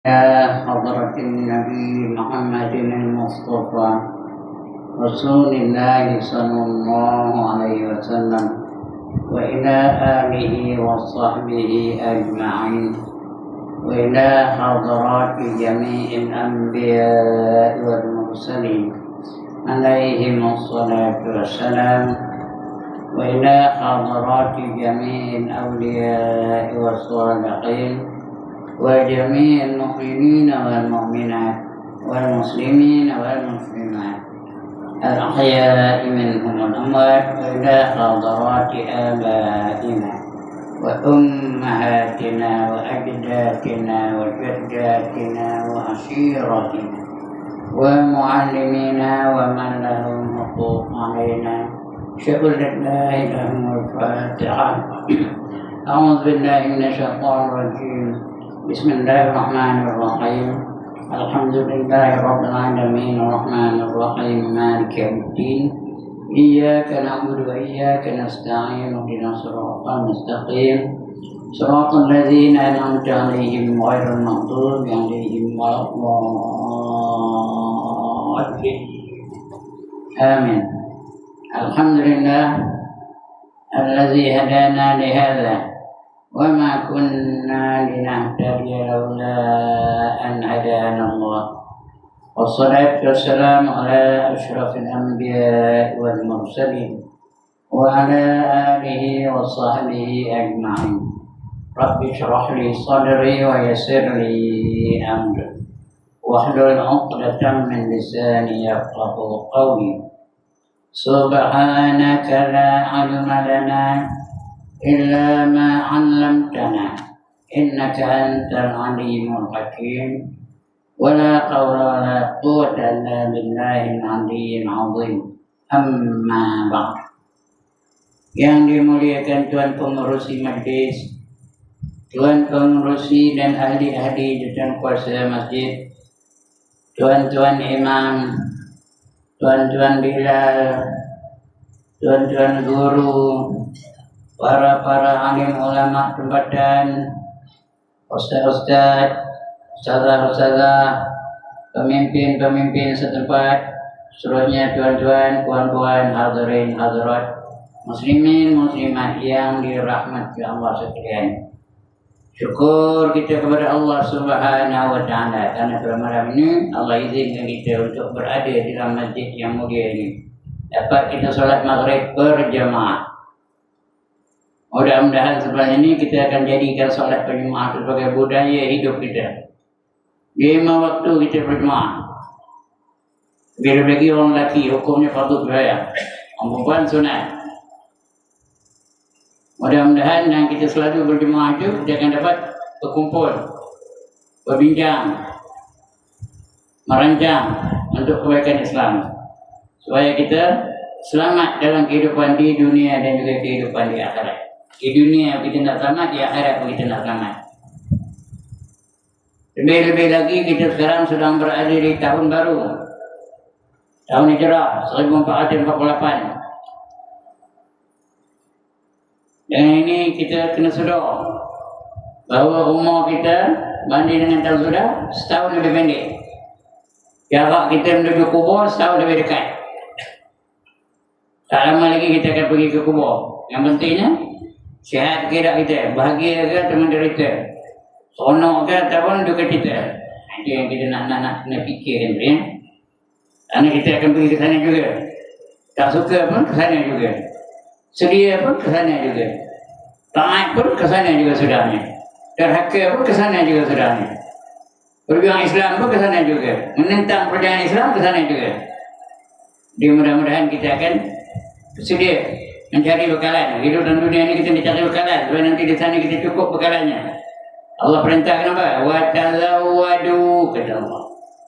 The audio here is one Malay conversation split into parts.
يا حضرة النبي محمد المصطفى رسول الله صلى الله عليه وسلم وإلى آله وصحبه أجمعين وإلى حضرات جميع الأنبياء والمرسلين عليهم الصلاة والسلام وإلى حضرات جميع الأولياء والصالحين وجميع المؤمنين والمؤمنات والمسلمين والمسلمات الأحياء منهم والأموات وإلى حضرات آبائنا وأمهاتنا وأجدادنا وجداتنا وعشيرتنا ومعلمينا ومن لهم حقوق علينا شكر لله لهم الفاتحة. أعوذ بالله من الشيطان الرجيم. بسم الله الرحمن الرحيم. الحمد لله رب العالمين الرحمن الرحيم مالك يوم الدين إياك نعبد وإياك نستعين اهدنا الصراط المستقيم صراط الذين أنعمت عليهم غير المغضوب عليهم ولا الضالين آمين. الحمد لله الذي هدانا لهذا وما كنا لنهتدي لولا أن هدانا الله والصلاة والسلام على أشرف الأنبياء والمرسلين وعلى آله وصحبه أجمعين. رب اشرح لي صدري ويسر لي أمري واحلل عقدة من لساني يفقه قولي. سبحانك لا علم لنا إلا ما علمتنا إنك أنت العليم الحكيم ولا حول ولا قوة إلا بالله العلي العظيم. Amma ba'd. Yang dimuliakan Tuan Pengerusi Majlis, Tuan Pengerusi dan ahli-ahli dan kuasa masjid, Tuan-tuan Imam, Tuan-tuan Bilal, Tuan-tuan Guru, para alim ulama tempatan, ustaz-ustaz, ustazah-ustazah, pemimpin-pemimpin setempat, seluruhnya tuan-tuan, puan-puan, hadirin hadirat, muslimin muslimat yang dirahmati Allah sekalian. Syukur kita kepada Allah Subhanahu wa taala karena pada malam ini Allah izinkan kita untuk berada di dalam masjid yang mulia ini. Dapat kita solat maghrib berjamaah. Mudah-mudahan setelah ini kita akan jadikan solat berjemaah sebagai budaya hidup kita. 5 waktu kita berjemaah. Bila bagi orang lelaki hukumnya fardu kifayah, orang perempuan sunat. Mudah-mudahan yang kita selalu berjemaah itu kita akan dapat berkumpul, berbincang, merancang untuk kebaikan Islam supaya kita selamat dalam kehidupan di dunia dan juga kehidupan di akhirat. Di dunia kita nak selamat, di akhirat kita nak selamat. Lebih-lebih lagi kita sekarang sedang berada di tahun baru, tahun Hijrah 1448. Dan ini kita kena sedar bahawa umur kita banding dengan tahun sudah setahun lebih pendek. Jarak kita menuju kubur setahun lebih dekat. Tak lama lagi kita akan pergi ke kubur. Yang pentingnya sihat ke tak kita, bahagia ke atau menderita, seronok ke ataupun duka cita. Itu yang kita nak fikirkan ya. Kerana kita akan pergi ke sana juga. Tak suka pun ke sana juga. Sedia pun ke sana juga. Taat pun ke sana juga sudahnya. Derhaka pun ke sana juga sudahnya. Perjuangan Islam pun ke sana juga. Menentang perjuangan Islam ke sana juga. Jadi mudah-mudahan kita akan bersedia mencari bekalan. Hidup dalam dunia ini kita mencari bekalan supaya nanti di sana kita cukup bekalannya. Allah perintahkan apa? Wa tazawwadu, kata Allah.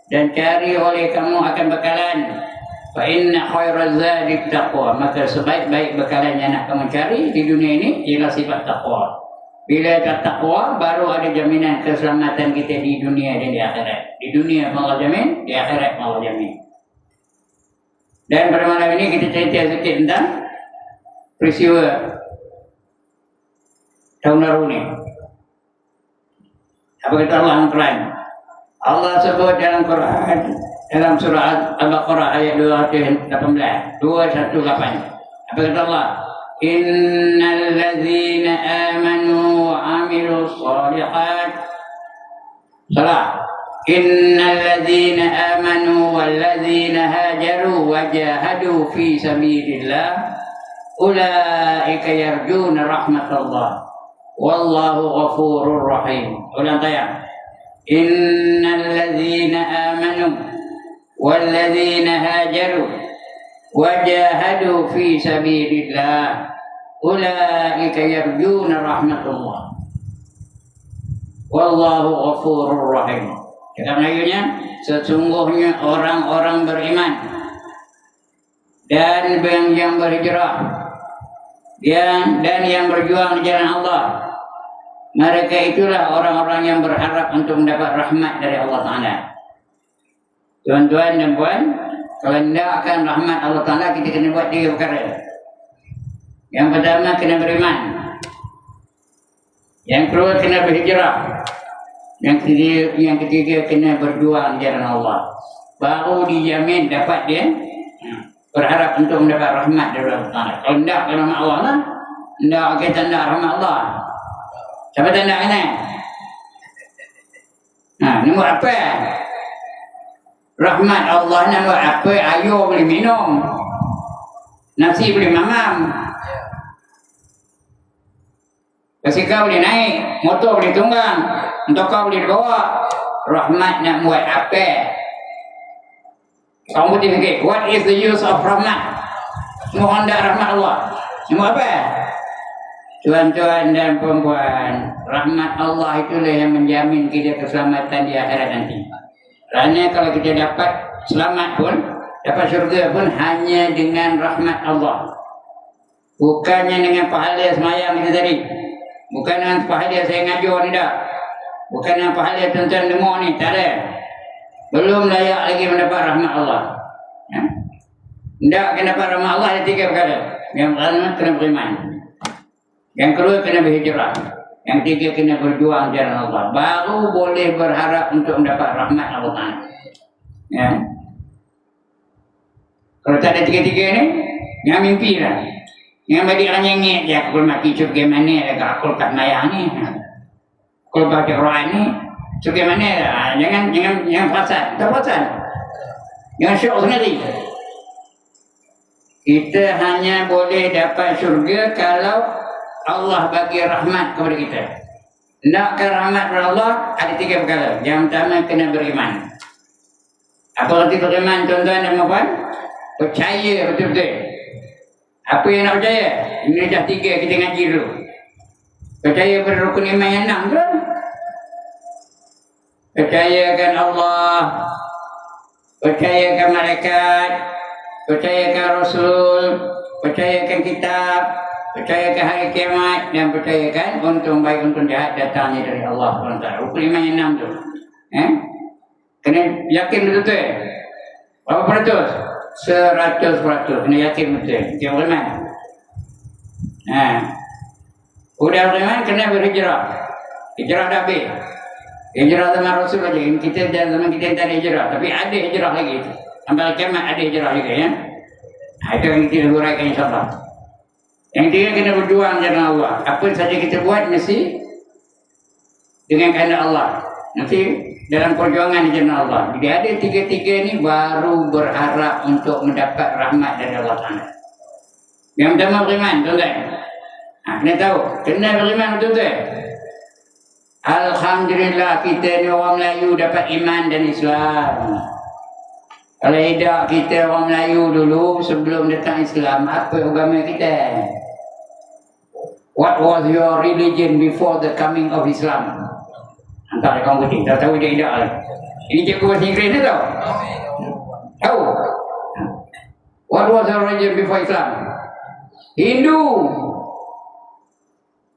Dan cari oleh kamu akan bekalan. Fa inna khairaz zadi taqwa. Maka sebaik-baik bekalan yang nak kamu cari di dunia ini ialah sifat taqwa. Bila ada taqwa baru ada jaminan keselamatan kita di dunia dan di akhirat. Di dunia Allah jamin, di akhirat Allah jamin. Dan pada malam ini kita cerita sikit tentang peristiwa tahun baru ni. Apa kata Allah Al-Quran? Allah sebut dalam Quran, dalam surah Al-Baqarah ayat 218. Apa kata Allah? Innal ladzina amanu wa amilus shalihat. Salah. Innal ladzina amanu wal ladzina hajaru wa jahadu fi sabilillah ulaika yarjuna rahmatallah wallahu ghafurur rahim. Ulang tayang. Innal ladzina amanu wal ladzina hajaru wa jahadu fi sabilillah ulaika yarjuna rahmatullah wallahu ghafurur rahim. Kata Melayunya, sesungguhnya orang-orang beriman dan yang berhijrah dan yang berjuang di jalan Allah, mereka itulah orang-orang yang berharap untuk mendapat rahmat dari Allah Ta'ala. Tuan-tuan dan puan, kalau hendakkan rahmat Allah Ta'ala, kita kena buat 3 perkara. Yang pertama, kena beriman. Yang kedua, kena berhijrah. Yang ketiga, kena berjuang di jalan Allah. Baru dijamin dapat dia berharap untuk mendapat rahmat dari Allah Ta'ala. Kalau hendak rahmat Allah lah, hendak kita hendak rahmat Allah. Siapa tanda kena? Nombor apa? Rahmat Allah nombor apa? Air boleh minum, nasi boleh mamam, basikal boleh naik, motor boleh tunggang, motor boleh bawa. Rahmat nak buat apa? Kamu putih sikit. What is the use of rahmat? Semua hendak rahmat Allah. Semua apa? Tuan-tuan dan perempuan, rahmat Allah itulah yang menjamin kita keselamatan di akhirat nanti. Kerana kalau kita dapat selamat pun, dapat syurga pun hanya dengan rahmat Allah. Bukannya dengan pahala semayang kita tadi. Bukan dengan pahala saya ngajar ni dah. Bukan dengan pahala tuan-tuan dengar ni, tak ada. Belum layak lagi mendapat rahmat Allah. Tidak kena dapat rahmat Allah ada 3 perkara. Yang pertama kena beriman. Yang kedua kena berhijrah. Yang ketiga kena berjuang jalan Allah. Baru boleh berharap untuk mendapat rahmat Allah Ta'ala. Ya. Kalau tak ada 3 ni, jangan mimpi lah. Jangan balik orang nyengit je. Aku mati syurga mana lah. Aku kat mayang ni. Aku baca Quran ni. Syurga mana lah. Jangan perasan. Tak perasan. Jangan syok sendiri. Kita hanya boleh dapat syurga kalau Allah bagi rahmat kepada kita. Nakkan rahmat dari Allah ada 3 perkara. Yang pertama kena beriman. Apa arti beriman tuan-tuan dan puan? Percaya betul-betul. Apa yang nak percaya? Ini dah 3 kita ngaji dulu. Percaya pada rukun iman yang 6 tu. Percayakan Allah, percayakan malaikat, percayakan Rasul, percayakan kitab, percayakan hari kiamat, dan percayakan untung baik untung jahat datangnya dari Allah SWT. Rukun iman yang 6 tu. Kena yakin betul-betul. Berapa peratus? 100%. Kena yakin betul. Dia beriman. Udah beriman, kena berhijrah. Hijrah dah habis. Hijrah zaman Rasul aja. Kita zaman kita tak ada hijrah, tapi ada hijrah lagi. Sampai kiamat ada hijrah juga ya. Itu yang kita huraikan insyaAllah. Yang ketiga kena berjuang jalan Allah. Apa saja kita buat mesti dengan kehendak Allah. Nanti dalam perjuangan di jalan Allah. Jadi ada 3 ni baru berharap untuk mendapat rahmat dari Allah Ta'ala. Yang pertama beriman, tuan-tuan. Kena tahu, kena beriman betul-betul. Alhamdulillah kita ni orang Melayu dapat iman dan Islam. Kalau tidak kita orang Melayu dulu sebelum datang Islam, apa agama kita? What was your religion before the coming of Islam? Antara kaum putih, tahu dia tidak lah. Ini cikgu bahasa Inggeris ni tahu? Tahu? What was your religion before Islam? Hindu.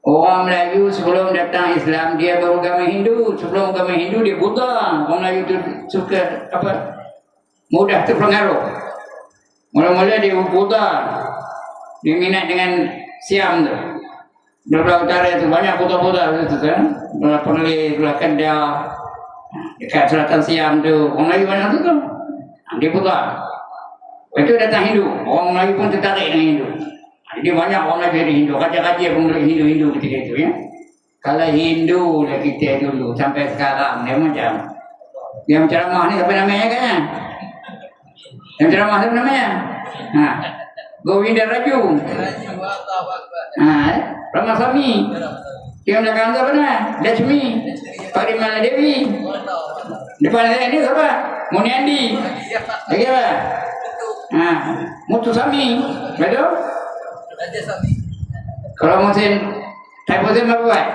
Orang Melayu sebelum datang Islam dia beragama Hindu. Sebelum agama Hindu dia Buddha. Orang Melayu tu suka apa? Mudah terpengaruh. Mula-mula dia Buddha. Dia minat dengan Siam tu. Belah utara tu banyak Buddha-Buddha tu kan. Belah Perlis, belah Kedah. dekat selatan Siam tu. Orang Melayu banyak tu tu. Dia putar. Lepas tu datang Hindu. Orang Melayu pun tertarik dengan Hindu. Jadi banyak orang Melayu jadi Hindu. Raja-raja pun boleh Hindu-Hindu ketika itu ya. Kalau Hindu lah kita dulu sampai sekarang dia macam yang ceramah ni apa namanya kan? Yang ceramah apa namanya? Ha. Govinda Raju. Ramaswamy. Yang belakang tu apa nama? Lakshmi. Parimala Devi. Depan saya ni siapa? Muniandi. Lagi apa? Muthuswamy. Betul? Kalau musim Taipusin apa buat?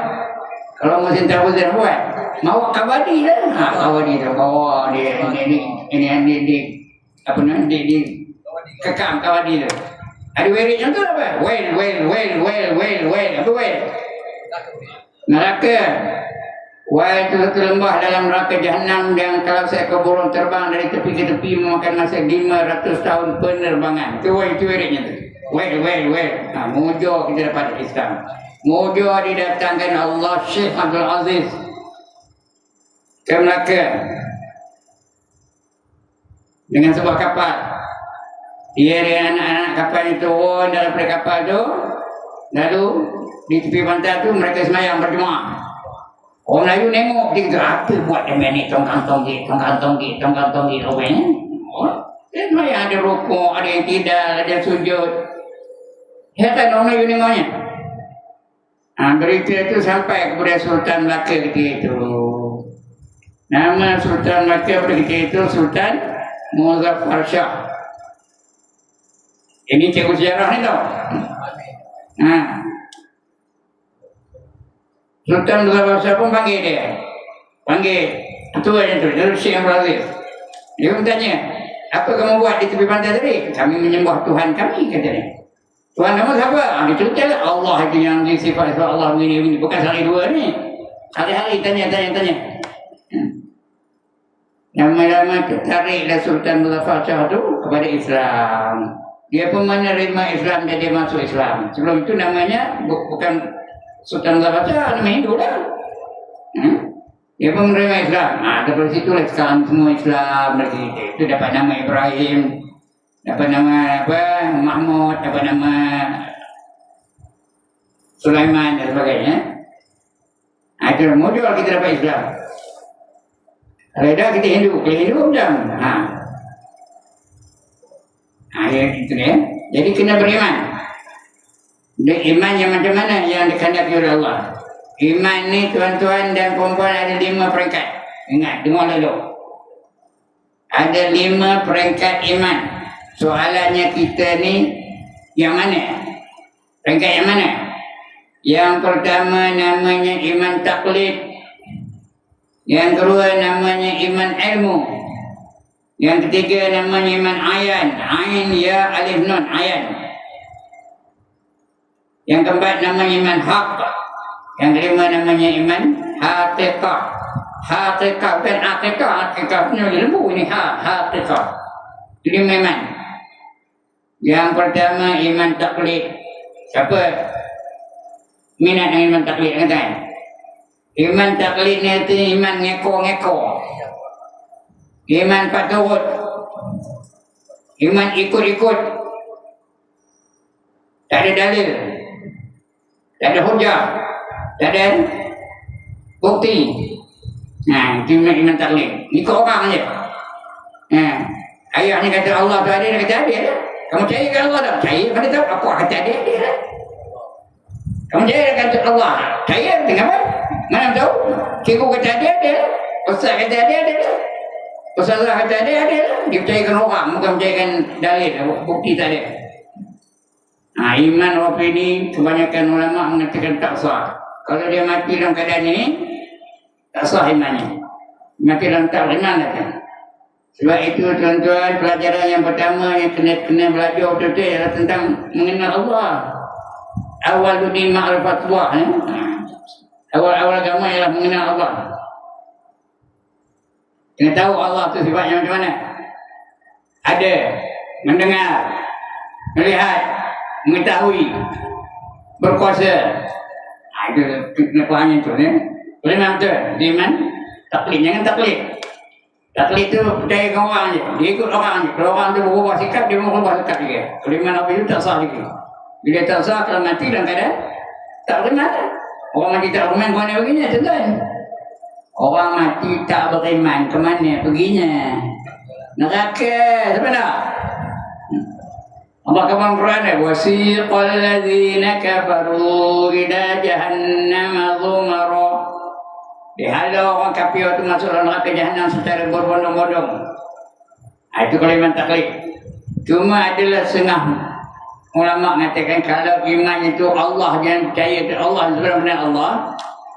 Kalau musim Taipusin apa buat? Mau kabadi lah. Kabadi tu. Oh, dia ini apa namanya? Dia kekam kabadi tu. Ada wirid yang tu apa? Well. Apa well? Neraka. Well itu satu lembah dalam neraka Jahannam yang kalau seekor burung terbang dari tepi ke tepi memakan masa 500 tahun penerbangan. Itu wiridnya tu. Well. Mujur kita dapat Islam. Mujur didatangkan Allah Syekh Abdul Aziz ke Melaka dengan sebuah kapal. Dia dengan anak-anak kapal itu turun daripada kapal tu, lalu di tepi pantai tu mereka semayang berjemaah. Orang Melayu nengok dia kata apa buat dia ni tongkang tonggit rupanya. Dia semayang ada rukuk, ada yang tidak, ada yang sujud. Hebat orang Melayu nengoknya. Berita itu sampai kepada Sultan Melaka ketika itu. Nama Sultan Melaka pada ketika itu Sultan Muzaffar Shah. Ini cikgu sejarah ni tau. Sultan Muzaffar Shah pun panggil dia. Panggil ketua dia tu, Darul Syekh Abdul Aziz. Dia pun tanya, apa kamu buat di tepi pantai tadi? Kami menyembah Tuhan kami, kata dia. Tuhan kamu siapa? Dia cerita lah. Allah itu yang disifat Allah begini. Bukan sekali dua ni. Hari-hari tanya. Lama-lama tertariklah Sultan Muzaffar Shah tu kepada Islam. Dia pun menerima Islam dan dia masuk Islam. Sebelum itu namanya bukan Sultan Muzaffar Shah, nama Hindu lah. Dia pun menerima Islam. Dari situ lah sekarang semua Islam lagi. Itu dapat nama Ibrahim, dapat nama apa? Mahmud, dapat nama Sulaiman dan sebagainya. Itu modal kita dapat Islam. Kalau dah kita Hindu, kalau Hindu macam itu dia. Jadi kena beriman. Iman yang macam mana yang dikehendaki oleh Allah? Iman ni tuan-tuan dan perempuan ada 5 peringkat. Ingat, dengar dulu. Ada 5 peringkat iman. Soalannya kita ni yang mana? Peringkat yang mana? Yang pertama namanya iman taklid. Yang kedua namanya iman ilmu. Yang ketiga namanya iman ayan. Ain ya alif nun ayan. Yang keempat namanya iman haq. Yang kelima namanya iman haqiqah. Haqiqah bukan aqiqah. Aqiqah punya lembu ini haqiqah. Itu iman. Yang pertama iman taklid. Siapa minat dengan iman taklid kan? Iman taklid ni itu iman ngeko-ngeko. Iman paturut. Iman ikut-ikut. Tak ada dalil. Tak ada hujah. Tak ada bukti. Itu iman taklid. Ikut orang je. Ayah ni kata Allah tu ada, dia kata ada. Kamu percaya ke Allah tak? Percaya. Mana tahu apa kata ada. Kamu percaya kata Allah? Percaya. Kenapa? Mana tahu? Cikgu kata ada. Ustaz kata ada. Ustazah kata ada. Dia percayakan orang, bukan percayakan dalil, bukti tak ada. Iman wafi ni kebanyakan ulama mengatakan tak sah. Kalau dia mati dalam keadaan ini, tak sah imannya. Mati dalam tak iman kan. Sebab itu tuan-tuan, pelajaran yang pertama yang kena belajar betul-betul ialah tentang mengenal Allah. Awal dunia ma'rifatullah. Awal agama ialah mengenal Allah. Kena tahu Allah tu sifatnya macam mana. Ada, mendengar, melihat, mengetahui, berkuasa. Itu kena fahamnya tu. Boleh betul? Iman. Taklid, jangan taklid. Taklid tu percaya dengan orang je. Dia ikut orang je. Kalau orang tu berubah sikap, dia berubah sikap juga. Kalau iman Nabi itu tak sah lagi. Bila tak sah, kalau mati dalam keadaan tak beriman. Orang mati tak beriman, ke mana perginya? Tuan-tuan. Orang mati tak beriman, ke mana perginya? Neraka. Siapa nak? Allah kata Quran, wasiqal ladzina kafaru ila jahannam zumara. Dihalau orang kafir itu masuk dalam neraka jahannam secara berbondong-bondong. Itu kalimat taklid. Cuma adalah setengah ulama mengatakan kalau iman itu Allah, jangan percaya itu Allah sebenarnya Allah,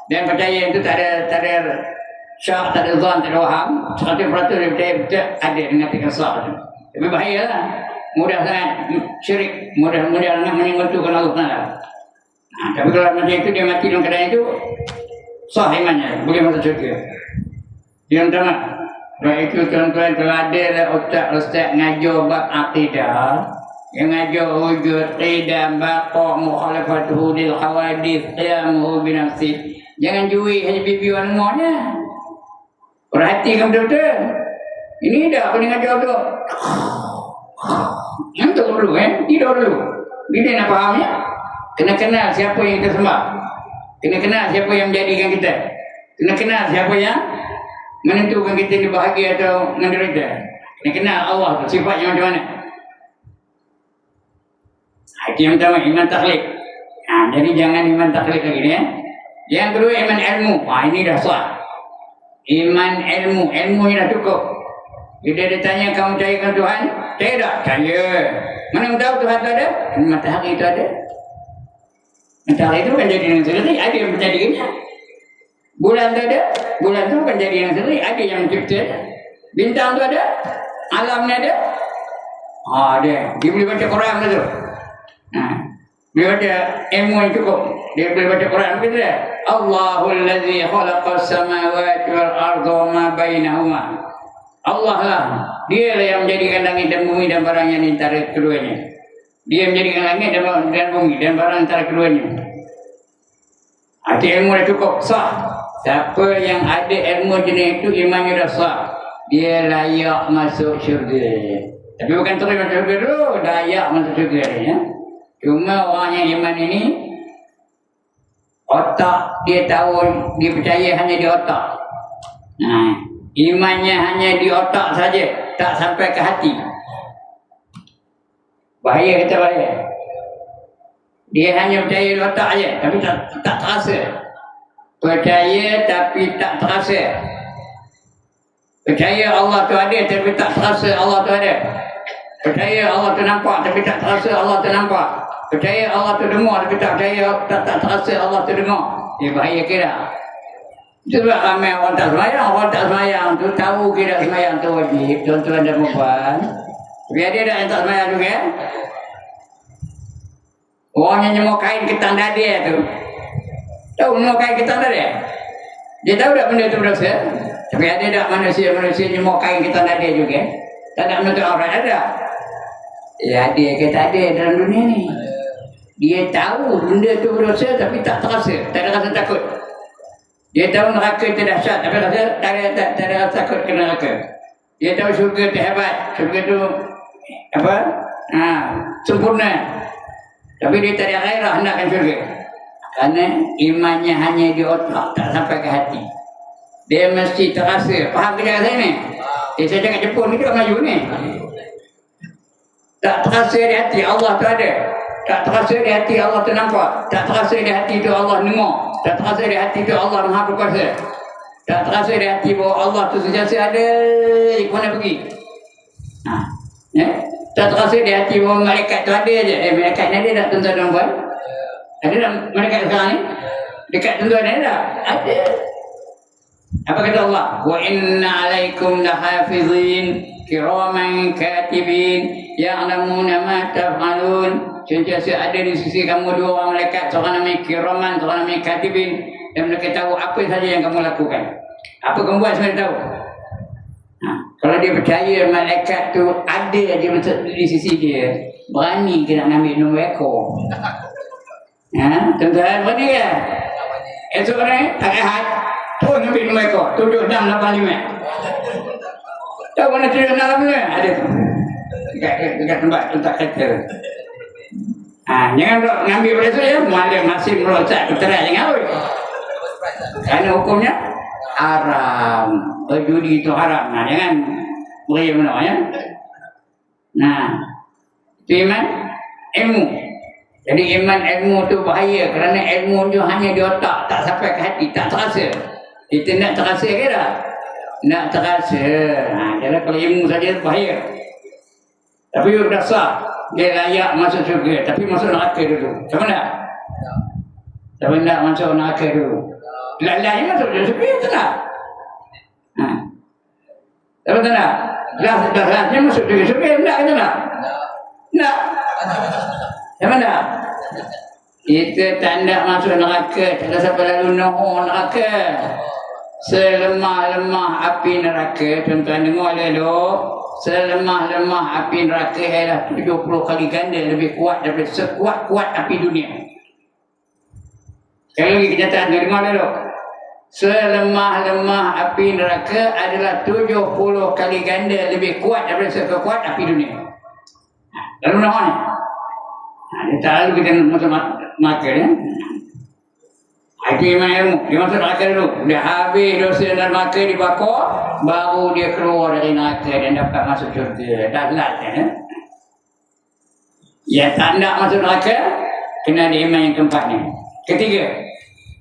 dan percaya itu tak ada syak, tak ada zon, tak ada waham. 100% dia percaya betul ada mengatakan syak itu. Tapi bahayalah. Mudah sangat syirik, mudah sangat menyentuhkan Allah Taala. Tapi kalau macam itu dia mati dalam keadaan itu sah imannya, boleh masuk syurga. Yang pertama, baik itu tuan-tuan telah ada ustaz ngajar bab akidah, yang ngajar wujud qidah baqa mukhalafatuhu lil hawadith qiyamuhu bi nafsi. Jangan jui hanya bibiwan ngornya. Perhatikan betul-betul. Ini dah apa ni ngajar tu? Yang tu dulu tidur dulu. Bila nak fahamnya, kena kenal siapa yang kita sembah. Kena kenal siapa yang menjadikan kita. Kena kenal siapa yang menentukan kita bahagia atau menderita. Kena kenal Allah tu, sifatnya macam mana. Itu yang pertama, iman taklid. Jadi jangan iman taklid lagi ni. Yang kedua, iman ilmu. Ini dah sah. Iman ilmu ni dah cukup. Bila dia tanya, kamu percayakan Tuhan? Tidak, percaya. Mana tahu Tuhan tu ada? Matahari itu ada. Matahari itu bukan jadi dengan sendiri, ada yang menjadikannya. Bulan tu ada, bulan tu bukan jadi dengan sendiri, ada yang mencipta. Bintang tu ada, alamnya ada. Ada. Dia boleh baca Quran tu. Dia baca ilmu yang cukup. Dia boleh baca Quran begitu dia. Allahul ladzi khalaqas samawati wal arda wa ma bainahuma. Allah lah, dia lah yang menjadikan langit dan bumi dan barang yang antara keduanya. Dia menjadikan langit dan bumi dan barang antara keduanya. Arti ilmu dah cukup, sah. Siapa yang ada ilmu jenis itu, imannya dah sah. Dia layak masuk syurga. Tapi bukan terus masuk syurga dulu, layak masuk syurga ya. Cuma orang yang iman ini, otak dia tahu, dia percaya hanya di otak. Imannya hanya di otak saja, tak sampai ke hati. Bahaya, kata bahaya. Dia hanya percaya di otak saja, tapi tak terasa. Percaya tapi tak terasa. Percaya Allah tu ada tapi tak terasa Allah tu ada. Percaya Allah tu nampak tapi tak terasa Allah tu nampak. Percaya Allah tu dengar tapi tak percaya, tak terasa Allah tu dengar. Dia bahaya kira. Sebab ramai orang tak semayang tu tahu kira semayang tu wajib, tuan-tuan dan puan. Tapi ada yang tak semayang juga. Orang yang nyemur kain ketan dada tu. Tahu nyemur kain ketan dada? Dia tahu tak benda tu berdosa? Tapi ada tak manusia nyemur kain ketan dada juga? Tak ada menutup aurat, ada? Ya ada ke tak ada dalam dunia ni. Dia tahu benda tu berdosa tapi tak terasa, tak ada rasa takut. Dia tahu neraka itu dahsyat, tapi tak ada rasa takut ke neraka. Dia tahu syurga itu hebat, syurga itu sempurna. Tapi dia tak ada gairah hendakkan syurga. Kerana imannya hanya di otak, tak sampai ke hati. Dia mesti terasa. Faham ke cakap saya ni? Saya cakap Jepun ni juga Melayu ni. Tak terasa di hati Allah tu ada. Tak terasa di hati Allah tu nampak. Tak terasa di hati tu Allah dengar. Tak terasa di hati tu Allah Maha Berkuasa. Tak terasa di hati bahawa Allah tu sentiasa ada di mana pergi. Tak terasa di hati bahawa malaikat tu ada je. Malaikat ni ada tak tuan-tuan dan puan? Ada tak malaikat sekarang ni? Dekat tuan-tuan ada tak? Ada. Apa kata Allah? Wa inna alaikum lahafizin kiraman katibin ya'lamuna ma taf'alun. Sentiasa ada di sisi kamu dua orang malaikat, seorang namanya kiraman, seorang namanya katibin, dan mereka tahu apa saja yang kamu lakukan. Apa kamu buat sebenarnya tahu. Kalau dia percaya malaikat tu ada di sisi dia, berani ke nak ambil nombor ekor? Tuan-tuan, berani ke? Esok ni, tak Ahad, Pun ambil nombor ekor 7685. Tahu mana 7685? Ada tu. Dekat tempat letak kereta. Jangan pula ngambil pada tu ya. Malam masih meloncat keterai jangan. Kerana hukumnya haram. Berjudi itu haram. Jangan beri mana ya. Itu iman ilmu. Jadi iman ilmu tu bahaya kerana ilmu tu hanya di otak, tak sampai ke hati, tak terasa. Kita nak terasa ke tak? Nak terasa. Jadi kalau ilmu saja bahaya. Tapi dah sah, dia layak masuk syurga, tapi masuk neraka dulu. Macam mana? Siapa nak masuk neraka dulu? Lain masuk syurga, tak nak. Siapa tak nak? Dah masuk syurga, nak ke tak nak? Nak. Siapa nak? Kita tak nak masuk neraka, tak ada siapa lalu nombor neraka. Selemah-lemah api neraka, tuan-tuan dengar dulu. Selemah-lemah api neraka ialah 70 kali ganda lebih kuat daripada sekuat-kuat api dunia. Sekali lagi kenyataan, dengar dulu. Selemah-lemah api neraka adalah 70 kali ganda lebih kuat daripada sekuat api dunia. Lalu nama ni? Dia tak lalu kita masuk neraka ya. Itu iman ilmu. Dia masuk neraka dulu. Dia habis dosa dan neraka dibakar, baru dia keluar dari neraka dan dapat masuk syurga. Dah last ya. Yang tak nak masuk neraka, kena ada iman yang keempat ni. Ketiga,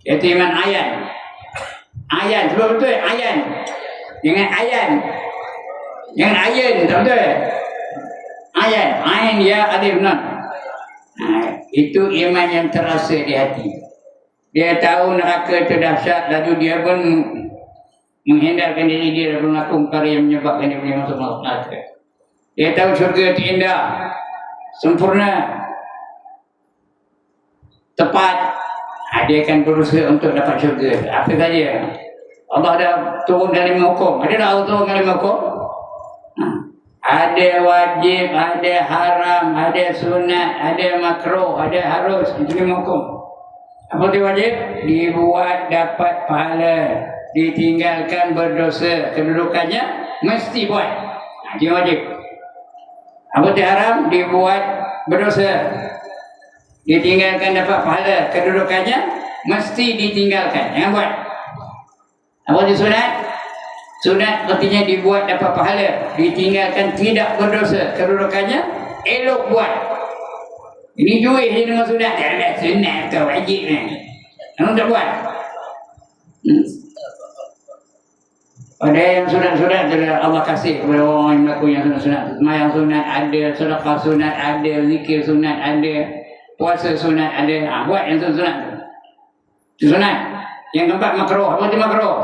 iaitu iman ayan. Ayan, sebab betul ayan. Jangan ayan. Jangan ayan, tak betul. Ayan, ayan ya alif nun. Itu iman yang terasa di hati. Dia tahu neraka itu dahsyat, lalu dia pun menghindarkan diri dia dari melakukan perkara yang menyebabkan dia boleh masuk neraka. Dia tahu syurga itu indah, sempurna, tepat. Dia akan berusaha untuk dapat syurga. Apa saja Allah dah turunkan 5 hukum. Ada tak Allah turunkan 5 hukum? Ada wajib, ada haram, ada sunat, ada makruh, ada harus. Itu 5 hukum. Apa itu wajib? Dibuat dapat pahala, ditinggalkan berdosa. Kedudukannya mesti buat. Itu wajib. Apa itu haram? Dibuat berdosa, ditinggalkan dapat pahala. Kedudukannya mesti ditinggalkan. Jangan buat. Apa itu sunat? Sunat artinya dibuat dapat pahala, ditinggalkan tidak berdosa. Kedudukannya elok buat. Ini juih je dengan sunat. Ada sunat atau wajib ni. Kamu tak buat. Pada yang sunat-sunat Allah kasih kepada orang yang melakukan yang sunat-sunat. Semayang sunat ada, sedekah sunat ada, zikir sunat ada, puasa sunat ada. Buat yang sunat. Itu sunat. Yang keempat makruh. Apa itu makruh?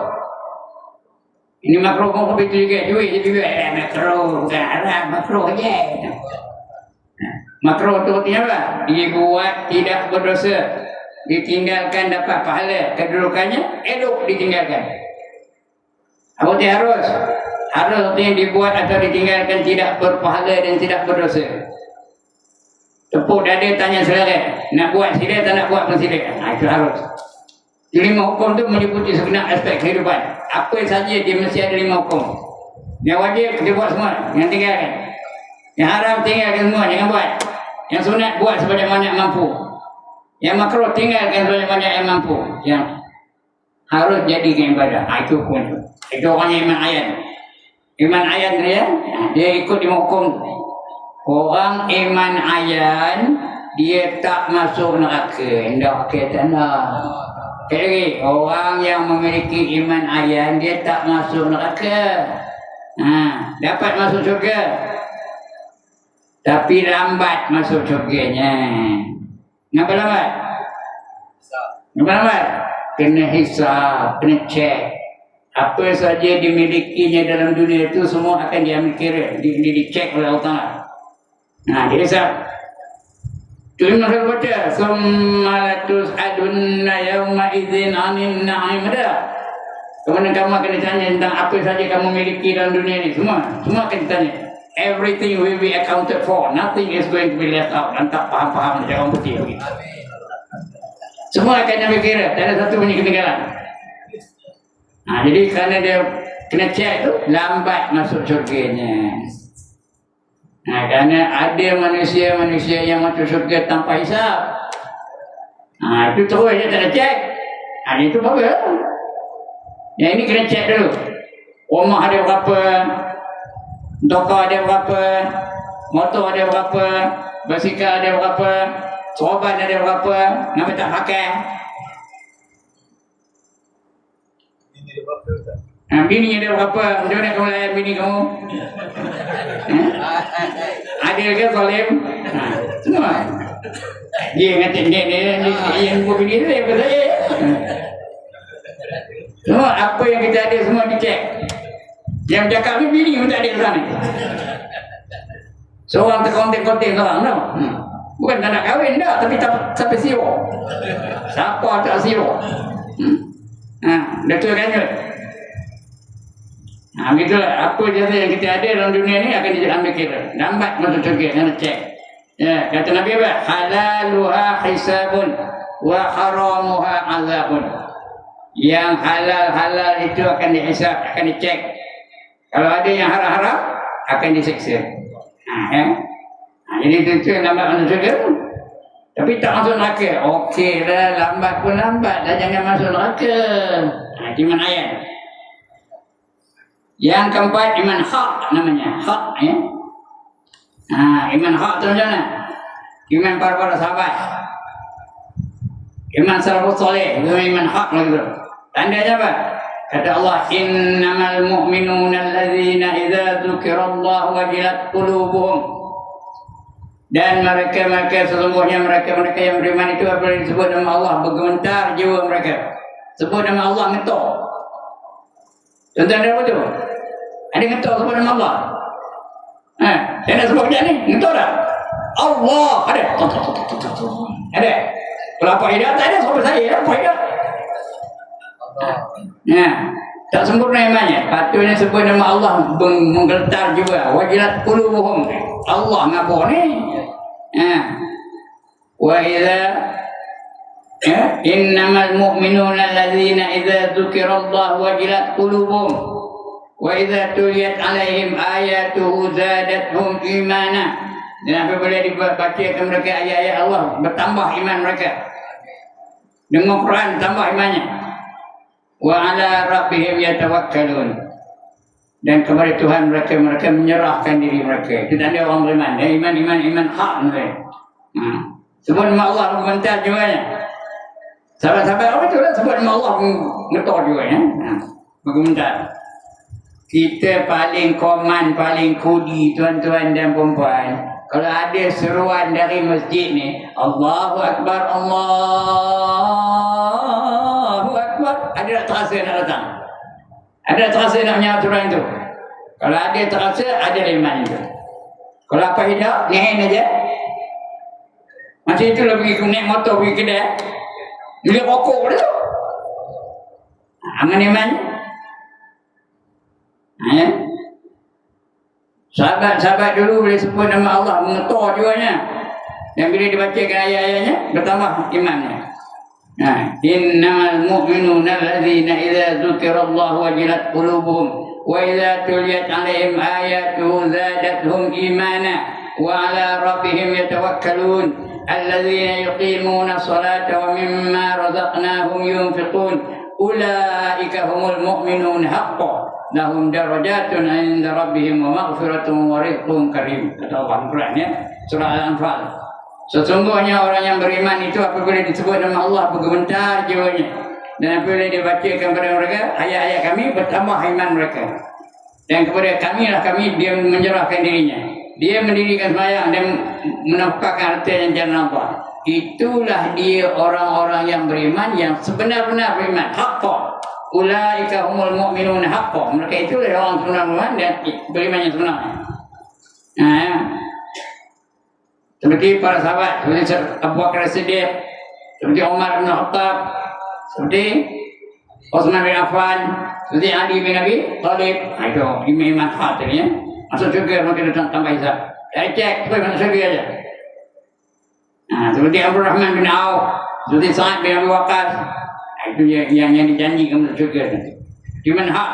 Ini makruh pun begitu juga. Juih je juga. Makruh bukan haram, makruh je. Makruh itu artinya apa? Dibuat tidak berdosa, ditinggalkan dapat pahala. Kedudukannya elok ditinggalkan. Apa itu harus? Harus artinya dibuat atau ditinggalkan tidak berpahala dan tidak berdosa. Tepuk dada tanya selera, nak buat sila tak nak buat pun sila. Itu harus. 5 hukum itu meliputi segenap aspek kehidupan. Apa saja dia mesti ada 5 hukum. Yang wajib kita buat semua, yang tinggalkan. Yang haram tinggalkan semua, jangan buat. Yang sunat buat sebanyak mana mampu. Yang makruh tinggalkan sebanyak mana yang mampu. Yang harus jadikan ibadah. Itu hukum. Itu orangnya iman ayan. Iman ayan dia ikut 5 hukum. Orang iman ayan, dia tak masuk neraka. Hendak kata nak. Lagi, orang yang memiliki iman ayan, dia tak masuk neraka. Dapat masuk syurga, tapi lambat masuk syurganya. Kenapa lambat? Kenapa lambat? Kena hisab, kena cek. Apa saja dimilikinya dalam dunia itu semua akan diambil kira, dicek oleh Allah Ta'ala. Dihisab. Itu maksud baca Summalatus adunna yawma izin anin na'im. Ada? Kemudian kamu akan ditanya tentang apa saja kamu miliki dalam dunia ini. Semua akan ditanya. Everything will be accounted for. Nothing is going to be left out. Dan tak faham-faham macam orang putih lagi. Semua akan ambil kira. Tak ada satu punya ketinggalan. Jadi kerana dia kena cek tu, lambat masuk syurganya. Kerana ada manusia-manusia yang masuk syurga tanpa hisap. Itu terus dia tak ada cek. Itu bagus. Yang ini kena cek dulu. Rumah ada berapa, toko ada berapa, motor ada berapa, basikal ada berapa, serban ada berapa, kenapa tak pakai? Bini ada berapa? Macam mana kamu layan bini kamu? Adil ke zalim? Semua. Dia kata dia yang buat bini tu daripada saya. Semua apa yang kita ada semua dicek. Yang cakap ni bini pun tak ada sana. Seorang terkontek-kontek seorang tau. Bukan tak nak kahwin dah, tapi tak sampai siwa. Siapa tak siwa? Dah tu kan je. Begitulah, apa jasa yang kita ada dalam dunia ni akan diambil kira. Lambat masuk syurga, kena cek. Ya, kata Nabi apa? Halaluha hisabun wa haramuha azabun. Yang halal-halal itu akan dihisab, akan dicek. Kalau ada yang haram-haram, akan disiksa. Jadi itu yang lambat masuk syurga. Tapi tak masuk neraka. Okeylah, lambat pun lambat dah, jangan masuk neraka. Itu iman ayat. Yang keempat, iman hak namanya. Hak, ya. Iman hak tu macam mana? Iman para sahabat. Iman salafus soleh. Itu iman hak lagi tu. Tandanya apa? Kata Allah, innamal mu'minuna allazina idza dzukirallahu wajilat qulubuhum. Dan mereka sesungguhnya mereka yang beriman itu apabila disebut nama Allah bergementar jiwa mereka. Sebut nama Allah ngetok. Contoh ada apa tu? Ada ngetok sebut nama Allah. Saya nak sebut dia ni, ngetok tak? Allah ada. Ada. Kalau apa hidayah tak ada sebut saya, apa hidayah? Tak sempurna imannya. Patutnya sebut nama Allah menggeletar jiwa. Wajilat qulubuhum. Allah ngapa ni? Wa idza innamal mu'minuna allazina idza dzukirallahu wajilat qulubuhum wa idza tuliyat alaihim ayatuhu zadatuhum imana. Dan apabila dibacakan mereka ayat-ayat Allah, bertambah iman mereka. Dengan Quran tambah imannya. Wa ala rabbihim yatawakkalun. Dan kepada Tuhan mereka menyerahkan diri mereka. Itu tanda orang beriman. Iman hak mereka. Sebut nama Allah bergementar jiwanya. Sahabat-sahabat apa tu lah sebut nama Allah mengetar jiwanya. Bergementar. Kita paling koman, paling kudi tuan-tuan dan perempuan. Kalau ada seruan dari masjid ni, Allahu Akbar, Allahu Akbar. Ada tak terasa nak datang? Ada terasa nak menyambut seruan itu? Kalau ada terasa, ada iman itu. Kalau apa hidup, nehen aja. Macam itulah pergi naik motor, pergi kedai. Bila rokok dia tu. Aman iman. Sahabat-sahabat dulu boleh sebut nama Allah, mengetar jiwanya. Dan bila dibacakan ayat-ayatnya, bertambah imannya. Innamal mu'minuna allazina idza dzukirallahu wajilat qulubuhum wa idza tuliyat 'alaihim ayatuhu zadatuhum imana wa 'ala rabbihim yatawakkalun allazina yuqimuna as-salata wa mimma razaqnahum yunfiqun ulaika humul mu'minun haqqan lahum darajatun 'inda rabbihim wa maghfiratun wa rizqun karim. Kata Allah Al-Quran, ya, surah Al-Anfal. Sesungguhnya orang yang beriman itu apabila disebut nama Allah bergementar jiwanya. Dan apabila dibacakan kepada mereka ayat-ayat kami, bertambah iman mereka. Dan kepada kami dia menyerahkan dirinya. Dia mendirikan sembahyang dan menafkahkan harta yang jalan Allah. Itulah dia orang-orang yang beriman, yang sebenar-benar beriman. Haqqan. Ulaika humul mu'minun haqqan. Mereka itulah orang sebenar beriman dan beriman yang sebenarnya. Seperti para sahabat, seperti Abu Bakar As-Siddiq, seperti Umar bin Khattab, seperti Utsman bin Affan, seperti Ali bin Abi Thalib. Itu iman hak tadi, ya. Masuk syurga mereka datang tanpa hisab. Saya cek, supaya masuk syurga aja. Seperti Abdul Rahman bin Auf, seperti Sa'ad bin Abi Waqqas. Itu yang dijanjikan masuk syurga. Iman hak.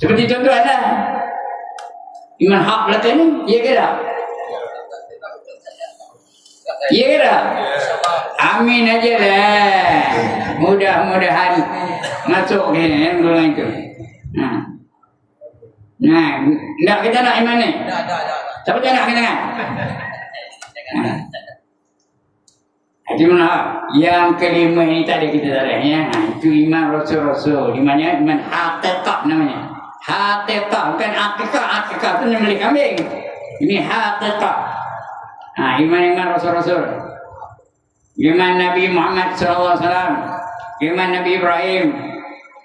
Seperti contoh ada. Iman hak belakang ni, ya ke tak? Ya ke tak? Amin aja lah. Mudah-mudahan masuk ke golongan itu. Nah, nak kita nak iman ni? Siapa tak nak kita kan? Itu mana? Yang kelima ini tadi kita tarik ya. Itu iman rasul-rasul. Imannya iman hakikat namanya. Hakikat bukan akikah. Akikah itu nyembelih kambing. Ini hakikat. Iman rasul-rasul. Iman Nabi Muhammad SAW. Iman Nabi Ibrahim.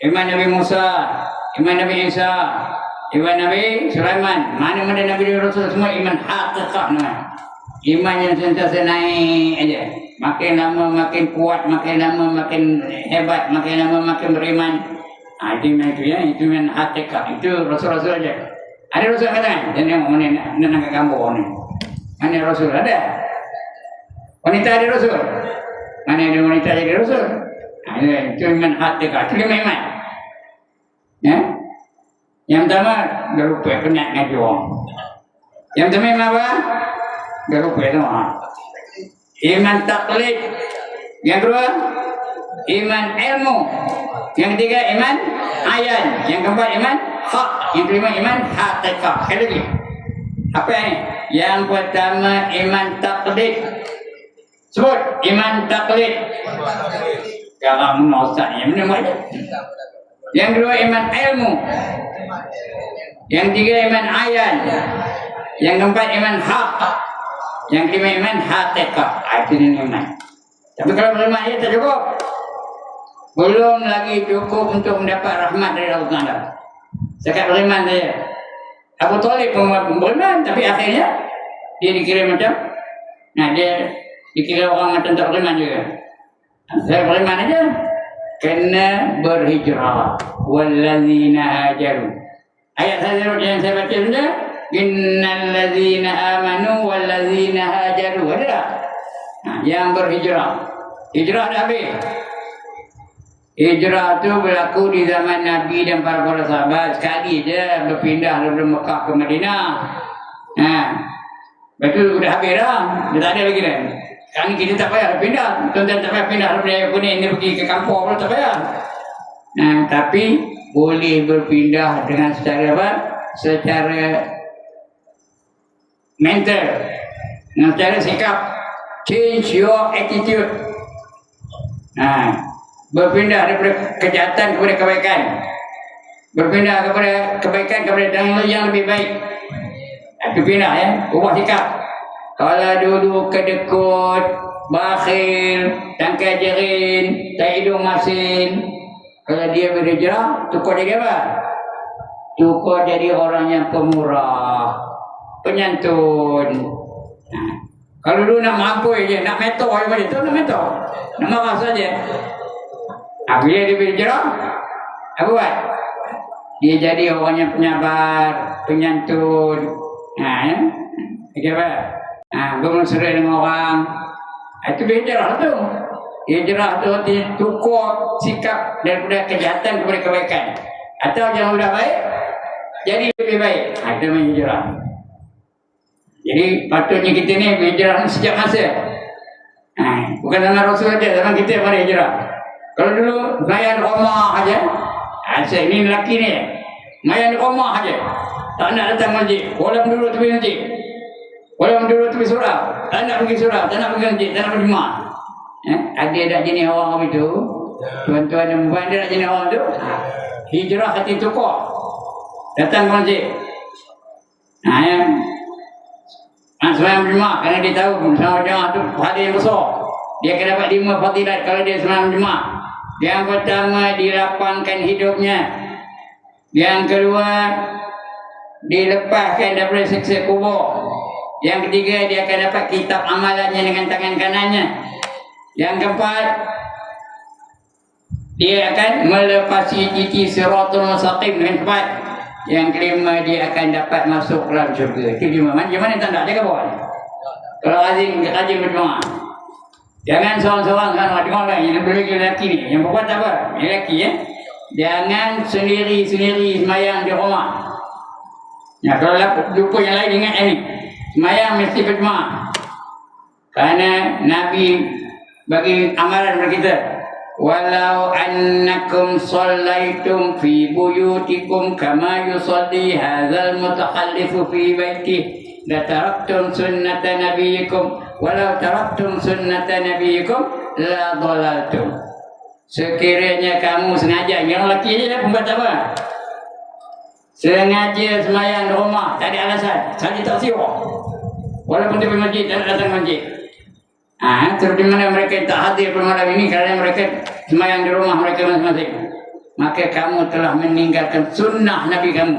Iman Nabi Musa. Iman Nabi Isa. Iman Nabi Sulaiman. Mana-mana Nabi Rasul semua iman hakikat namanya. Iman yang sentiasa naik aja. Makin lama makin kuat, makin lama makin hebat, makin lama makin beriman. Itu iman itu ya, itu iman hakikat. Itu Rasul-Rasul aja. Ada Rasul kata, jangan mana nak kampung ni. Mana Rasul ada? Wanita ada Rasul. Mana ada wanita jadi Rasul? Itu iman hakikat. Itu iman. Ya. Yang pertama, dah lupa penat ngaji orang. Yang pertama iman apa? Dah lupa semua. Iman taklid. Yang kedua, iman ilmu. Yang ketiga, iman ayan. Yang keempat, iman hak. Yang kelima, iman hakikat. Sekali lagi. Apa ini? Yang pertama, iman taklid. Sebut, iman taklid. Kalau menolak ni, mana mana? Yang kedua, iman ilmu. Yang ketiga, iman ayan. Yang keempat, iman hak. Yang kelima, iman hakikat. Itu iman. Tapi kalau belum ayat tak cukup. Belum lagi cukup untuk mendapat rahmat dari Allah Taala. Sekat beriman saja. Abu Talib beriman, tapi akhirnya dia dikira macam, dia dikira orang macam tak beriman juga. Saya beriman aja. Kena berhijrah. Wallazina hajaru. Ayat yang saya baca saja. Innal ladzina amanu wal ladzina hajaru. Ada tak? Yang berhijrah. Hijrah dah habis. Hijrah tu berlaku di zaman Nabi dan para sahabat. Sekali je berpindah dari Mekah ke Madinah. Betul sudah habis dah. Dia tak ada lagi dah. Sekarang kita tak payah pindah. Tuan-tuan tak payah pindah dari Kuning ni pergi ke kampung pun tak payah. Tapi boleh berpindah dengan secara apa? Secara mental. Dengan secara sikap. Change your attitude. Berpindah daripada kejahatan kepada kebaikan. Berpindah kepada kebaikan kepada yang lebih baik. Itu pindah ya. Ubah sikap. Kalau dulu kedekut, bakhil, tangkai jerin, tak hidung masin. Kalau dia berhijrah, tukar jadi apa? Tukar jadi orang yang pemurah, penyantun. Kalau dulu nak mampu je, nak metok je macam tu, nak metok. Nak marah saja. Bila dia berhijrah, apa buat? Dia jadi orang yang penyabar, penyantun. Apa? Bermesra dengan orang. Itu berhijrah tu. Hijrah tu tukar sikap daripada kejahatan kepada kebaikan. Atau yang sudah baik jadi lebih baik. Itu namanya hijrah. Jadi patutnya kita ni berhijrah sejak masa. Bukan zaman Rasul saja, zaman kita pada hijrah. Kalau dulu mayan rumah aja. Ini lelaki ni mayan rumah aja. Tak nak datang masjid. Walaupun dulu tepi masjid. Walaupun dulu tepi surau. Tak nak pergi surau, tak nak pergi masjid, tak nak pergi mak. Ada tak jenis orang itu? Tuan-tuan dan puan ada tak jenis orang tu? Hijrah hati tukar. Datang ke masjid. Semayang berjemaah kerana dia tahu semayang berjemaah tu pahala yang besar. Dia akan dapat 5 fadilat kalau dia semayang berjemaah. Yang pertama, dilapangkan hidupnya. Yang kedua, dilepaskan daripada siksa kubur. Yang ketiga, dia akan dapat kitab amalannya dengan tangan kanannya. Yang keempat, dia akan melepasi titi siratul mustaqim dengan cepat. Yang kelima, dia akan dapat masuk dalam syurga. Itu lima. Macam mana tak nak jaga bawah? Kalau rajin berdoa. Jangan seorang-seorang kan dengar orang yang boleh lelaki ni. Yang perempuan tak apa. Lelaki ya. Jangan sendiri-sendiri semayang di rumah. Ya, kalau lupa yang lain ingat ni. Semayang mesti berjemaah. Kerana Nabi bagi amaran kepada kita. Walau annakum sallaitum fi buyutikum kama yusalli hadzal mutahallifu fi baitih la taraktum sunnata nabiyikum walau taraktum sunnata nabiyikum la dhalaltum. Sekiranya kamu sengaja, yang lelaki je pun kata apa? Sengaja semayang di rumah, tak ada alasan, saja tak siwa. Walaupun dia pergi masjid, tak datang masjid. Terus di mana mereka tak hadir pada malam ini kerana mereka semayang di rumah mereka masing-masing. Maka kamu telah meninggalkan sunnah Nabi kamu.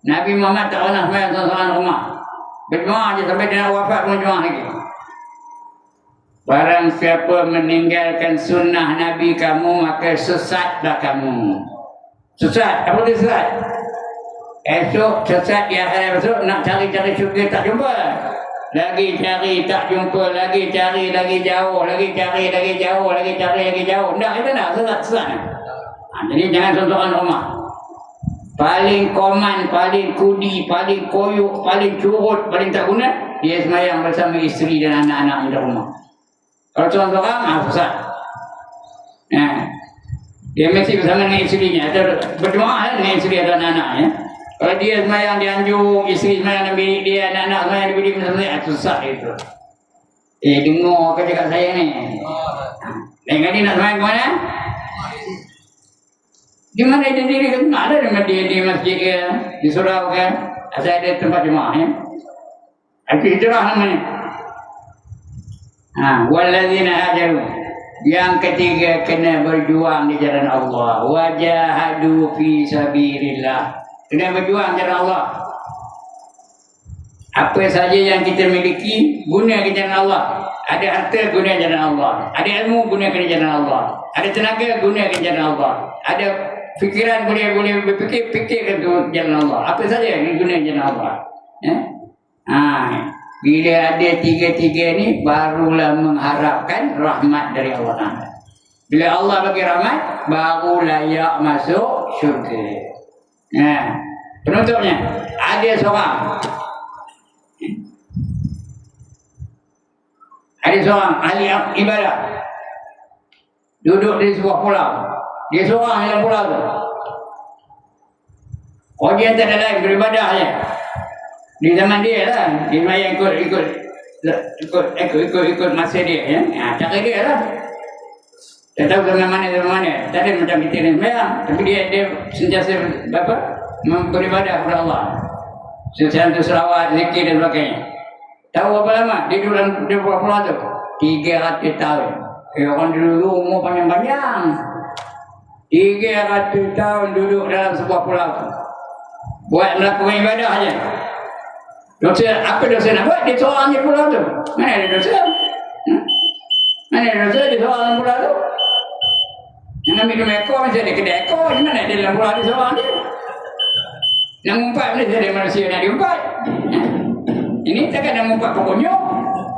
Nabi Muhammad tak pernah semayang seorang rumah. Berjemaah je sampai dia nak wafat pun berjemaah lagi. Barang siapa meninggalkan sunnah Nabi kamu, maka sesatlah kamu. Sesat, apa dia sesat? Esok sesat di akhirat esok nak cari-cari syurga tak jumpa. Lagi cari tak jumpa, lagi cari lagi jauh, lagi cari lagi jauh, lagi cari lagi jauh. Tak, itu tak sesat-sesat. Jadi jangan seorang rumah. Paling koman, paling kudi, paling koyuk, paling curut, paling tak guna, dia semayang bersama isteri dan anak-anak di rumah. Kalau seorang-seorang, sesat. Dia mesti bersama dengan isterinya atau berdoa dengan isteri atau anak-anaknya. Kalau dia semayang di anjung, isteri semayang dengan bilik dia, anak-anak semayang di bilik masing-masing, susah itu. Dengar ke cakap saya ni. Lain kali nak semayang ke mana? Di mana dia diri kan? Tak ada dengan dia di masjid ke, di surau ke. Asal ada tempat jemaah ya. Itu hijrah namanya. Walladzina hajaru. Yang ketiga kena berjuang di jalan Allah. Wajahadu fi sabilillah. Kena berjuang jalan Allah. Apa saja yang kita miliki, guna ke jalan Allah. Ada harta, guna jalan Allah. Ada ilmu, guna ke jalan Allah. Ada tenaga, guna ke jalan Allah. Ada fikiran, boleh berfikir, fikir ke jalan Allah. Apa saja yang guna jalan Allah. Bila ada tiga-tiga ni, barulah mengharapkan rahmat dari Allah. Bila Allah bagi rahmat, baru layak masuk syurga. Penutupnya ada seorang ahli ibadah duduk di sebuah pulau. Dia seorang dalam pulau tu. Dia tak ada lain beribadah je. Di zaman dia lah, dia main ikut masa dia ya. Cara dia lah. Tak tahu zaman mana. Tak ada macam kita ni semayang. Tapi dia sentiasa beribadah kepada Allah. Sentiasa selawat, zikir dan sebagainya. Tahu berapa lama dia duduk dalam pulau tu? 300 tahun. Orang dulu umur panjang-panjang. 300 tahun duduk dalam sebuah pulau tu. Buat melakukan ibadah saja. Apa dosa nak buat? Dia seorang je pulau tu. Mana ada dosa? Mana ada dosa dia seorang pulau tu? Yang ambil 2 ekor macam ada kedai ekor. Di mana ada dalam pulau dia seorang dia? Nak mumpat boleh ada manusia nak diumpat. Ini takkan nak mumpat pokoknya.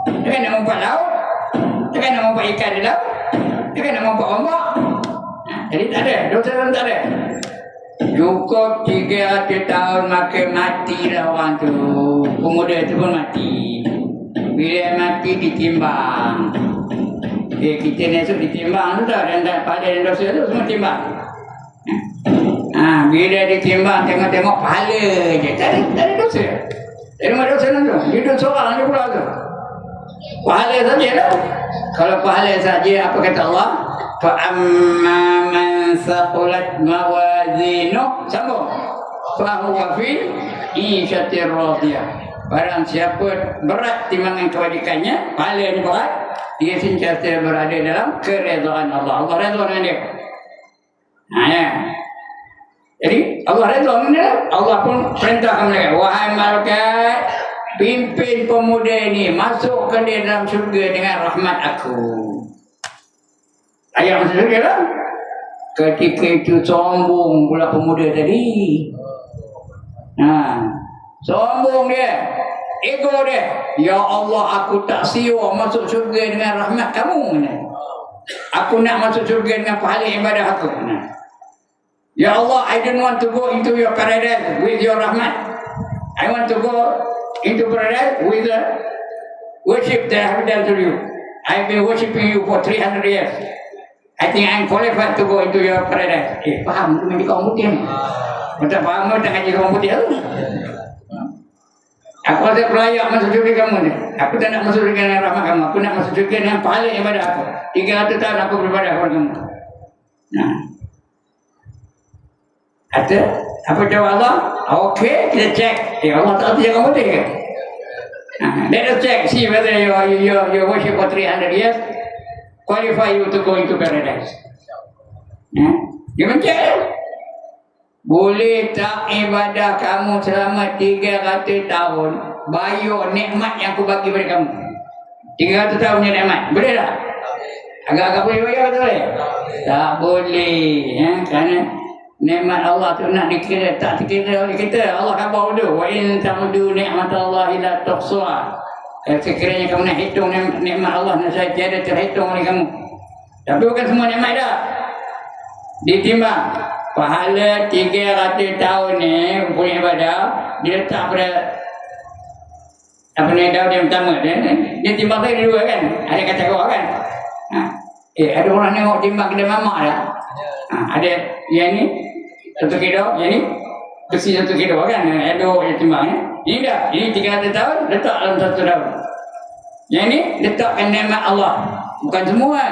Takkan nak mumpat laut. Takkan nak mumpat ikan di laut. Takkan nak mumpat ombak. Jadi tak ada. Dosa tak ada. Cukup 300 tahun maka matilah orang tu. Pemuda tu pun mati. Bila mati ditimbang. Kita ni esok ditimbang tu dah. Dan pada dosa tu semua timbang. Bila ditimbang tengok-tengok pahala je. Tak ada dosa. Tak ada dosa tu. Hidup seorang je pula tu. Pahala saja lah. Kalau pahala saja apa kata Allah? فَأَمَّا مَنْ ثَقُلَتْ مَوَازِينُهُ sambung فَهُوَ فِي عِيشَةٍ رَاضِيَةٍ. Barang siapa berat timbangan kebajikannya, pahalanya berat, dia sentiasa berada dalam keredaan Allah. Allah redha dengan dia. Ya. Jadi Allah redha dengan dia. Allah pun perintahkan mereka, wahai malaikat, pimpin pemuda ini masukkan dia dalam syurga dengan rahmat aku. Ayat masuk syurga lah. Ketika itu sombong pula pemuda tadi. Sombong dia. Ego dia. Ya Allah, aku tak siwa masuk syurga dengan rahmat kamu. Aku nak masuk syurga dengan pahala ibadah aku. Ya Allah, I don't want to go into your paradise with your rahmat. I want to go into paradise with the worship that I have done to you. I've been worshipping you for 300 years. I think I'm qualified to go into your paradise. Faham? Ini kaum putih ni. Macam faham tak ngaji kaum putih tu? Aku ada pelayak masuk syurga kamu ni. Aku tak nak masuk syurga dengan rahmat kamu. Aku nak masuk syurga dengan pahala ibadah aku. 300 tahun aku beribadah kepada kamu. Nah. Kata, apa jawab Allah? Okay, kita cek. Allah tak kerja kamu putih ke? Let us check, see whether your worship for 300 years qualify you to go into paradise. Dia cek. Boleh tak ibadah kamu selama 300 tahun bayar nikmat yang aku bagi pada kamu? 300 tahun punya nikmat. Boleh tak? Agak-agak boleh bayar tak boleh? Tak boleh. Kerana nikmat Allah tu nak dikira, tak dikira oleh kita. Allah khabar dulu. Wa in ta'udu ni'matallahi la tuhsuha. Sekiranya kamu nak hitung nikmat Allah, saya tiada terhitung oleh kamu. Tapi bukan semua nikmat dah. Ditimbang. Pahala 300 tahun ni punya ibadah dia letak pada apa ni daun yang pertama dia timbang tadi dua kan, ada kategori kan. Ada orang tengok timbang kedai mamak dah. Ada yang ni 1 kilo, yang ni besi 1 kilo kan, ada yang timbang ini dah, ini 300 tahun letak dalam 1 daun. Yang ni letakkan nikmat Allah, bukan semua,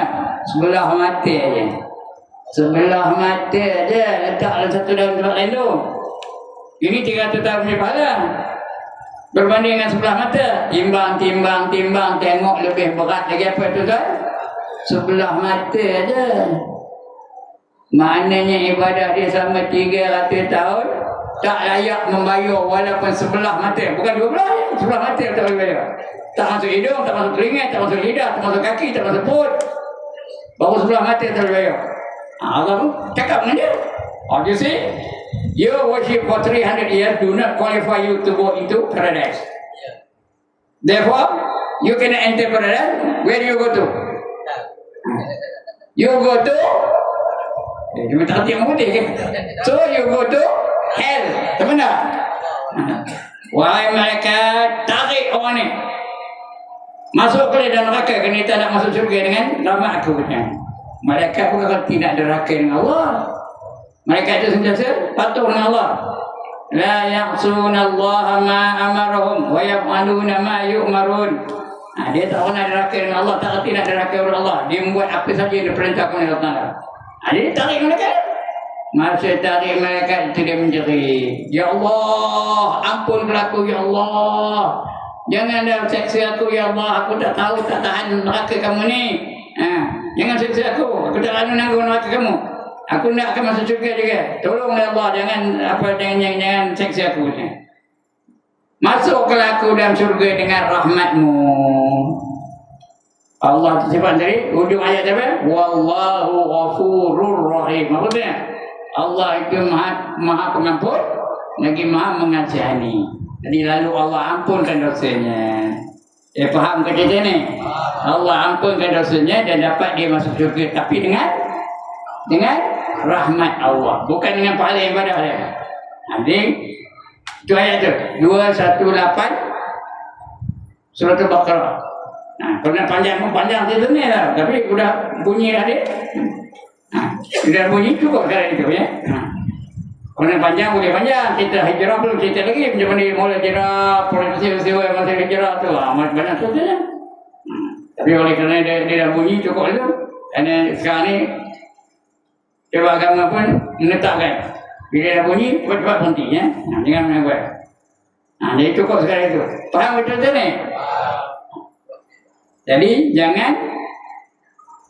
sebelah mata aja. Sebelah mata je letak dalam 1 daun tempat lain tu. Ini 300 tahun punya pahala. Berbanding dengan sebelah mata, timbang, tengok lebih berat lagi apa tu kan? Sebelah mata je. Maknanya ibadah dia selama 300 tahun tak layak membayar walaupun sebelah mata. Bukan 12, sebelah mata tak boleh bayar. Tak masuk hidung, tak masuk telinga, tak masuk lidah, tak masuk kaki, tak masuk perut. Baru sebelah mata tak boleh bayar. Allah cakap dengan dia. You see, your worship for 300 years do not qualify you to go into paradise. Therefore, you cannot enter paradise. Where do you go to? You go to cuma tak kerti yang putih ke? So you go to hell. Betul tak? Wahai malaikat, tarik orang ni masuk ke dalam neraka, kerana tak nak masuk syurga dengan rahmat aku. Malaikat bukan kerti nak deraka dengan Allah. Malaikat itu sentiasa patuh dengan Allah. La ya'sunallaha ma amarahum wa yaf'aluna ma yu'marun. Dia tak pernah deraka dengan Allah, tak kerti nak deraka kepada Allah. Dia membuat apa saja yang diperintahkan oleh Allah Ta'ala. Dia tarik malaikat. Masa tarik malaikat itu dia menjerit, Ya Allah, ampun pelaku, Ya Allah. Jangan dah seksa aku, Ya Allah. Aku tak tahu, tak tahan neraka kamu ni. Jangan seksa aku tak lalu nanggung neraka kamu. Aku nak akan masuk syurga juga. Tolong ya Allah, jangan seksa aku. Masuklah aku dalam syurga dengan rahmatmu. Allah sifat dari hujung ayat apa? Wallahu ghafurur rahim. Maksudnya Allah itu maha pengampun lagi maha mengasihani. Jadi lalu Allah ampunkan dosanya. Faham ke cerita ni? Allah ampunkan dosanya dan dapat dia masuk syurga, tapi dengan rahmat Allah, bukan dengan pahala ibadah dia. Jadi itu ayat tu 218 surah Al-Baqarah. Kalau nak panjang cerita ni lah, tapi sudah bunyi dah dia. Sudah bunyi cukup sekarang itu ya. Kalau nak panjang boleh panjang. Cerita hijrah belum cerita lagi macam mana mula hijrah, peristiwa masa hijrah tu banyak ceritanya. Tapi oleh kerana dia dah bunyi cukup itu. Dan sekarang ni coba agama pun menetapkan bila dah bunyi cepat-cepat berhenti ya. Jangan menangguh. Jadi cukup sekarang itu. Faham betul tu ni? Jadi jangan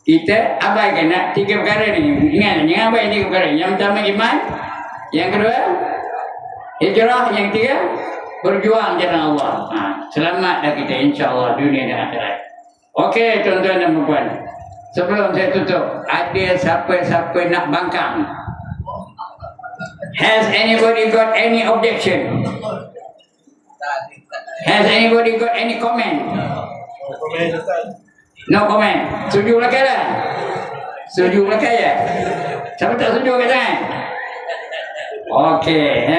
kita abaikan nak 3 perkara ni. Ingat, jangan abaikan 3 perkara. Yang pertama iman, yang kedua hijrah, yang ketiga berjuang jalan Allah. Selamat dah kita insya-Allah dunia dan akhirat. Okey tuan-tuan dan puan-puan. Sebelum saya tutup, ada siapa-siapa nak bangkang? Has anybody got any objection? Has anybody got any comment? No comment. Setuju belakang lah? Setuju belakang ya? Siapa tak setuju kat tangan? Okey,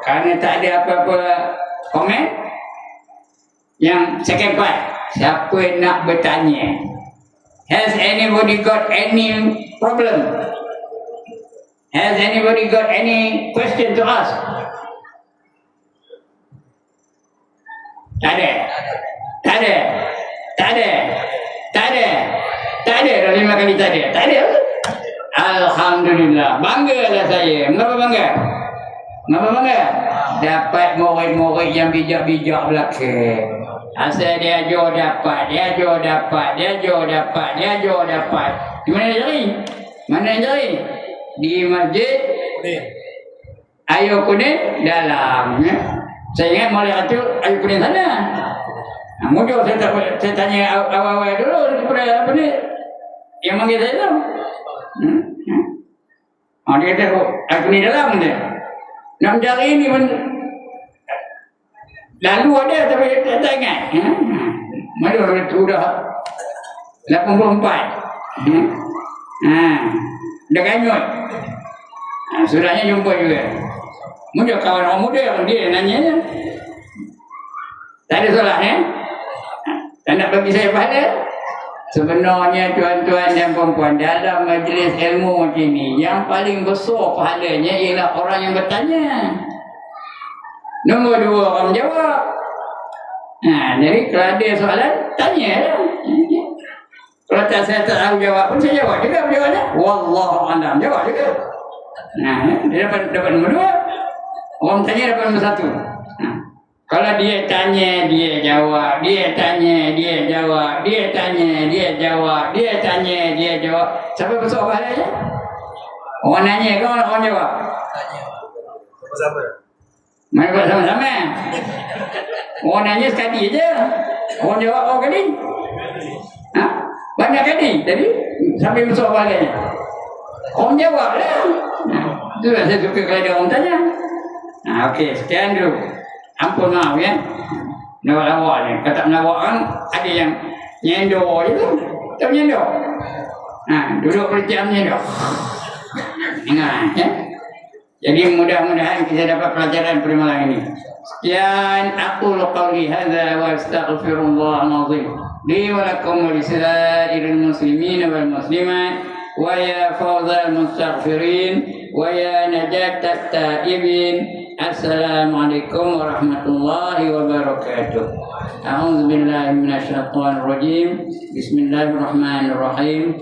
kerana tak ada apa-apa komen, yang second part, siapa nak bertanya? Has anybody got any problem? Has anybody got any question to ask? Tak ada. Tak ada. Tak ada. Tak ada. Tak ada. Dah 5 kali tak ada. Tak ada. Alhamdulillah. Banggalah saya. Mengapa bangga? Mengapa bangga? Dapat murid-murid yang bijak-bijak belakang. Asal dia ajar dapat. Dia ajar dapat. Dia ajar dapat. Dia ajar dapat. Di mana dia cari? Mana dia cari? Di masjid Ayu Kuning dalam. Ya? Saya ingat Maulik Atul Ayu Kuning sana. Mudah saya tanya awal-awal dulu kepada apa ni yang manggil saya tu. Dia kata Ayu Kuning dalam dia. Nak mencari ni pun lalu ada tapi tak ingat. Mana sudah 84. Dah kanyut. Sudahnya jumpa juga. Mudah kawan orang muda yang dia nanya je. Tak ada solat tak nak bagi saya pahala. Sebenarnya tuan-tuan dan puan-puan, dalam majlis ilmu macam ni, yang paling besar pahalanya ialah orang yang bertanya. Nombor 2 orang menjawab. Jadi kalau ada soalan, tanya lah. Kalau tak saya tak tahu jawab pun saya jawab juga jawapannya. Wallahualam, jawab juga. Dia dapat nombor 2. Orang tanya dapat nombor 1. Kalau dia tanya, dia jawab. Dia tanya, dia jawab. Dia tanya, dia jawab. Dia tanya, dia jawab. Siapa besar pahalanya? Orang nanya ke orang jawab? Tanya. Sama-sama. Mana buat sama-sama? Orang nanya sekali je. Orang jawab berapa kali? Banyak kali. Jadi, siapa besar pahalanya? Orang jawab lah. Itulah saya suka kalau ada orang tanya. Okey, sekian dulu. Ampun maaf ya. Lawak-lawak ni. Kalau tak melawak kan, ada yang nyendor je tu. Tak menyendor. Duduk percaya menyendor. Ingat ya. Jadi mudah-mudahan kita dapat pelajaran pada malam ini. Sekian aqulu qawli hadza wa astaghfirullahal azim li wa lakum wa lisa'iril muslimin wal muslimat wa ya fawzal mustaghfirin wa ya najatat taibin. Assalamualaikum warahmatullahi wabarakatuh. A'udzu billahi minasyaitonir rajim. Bismillahirrahmanirrahim.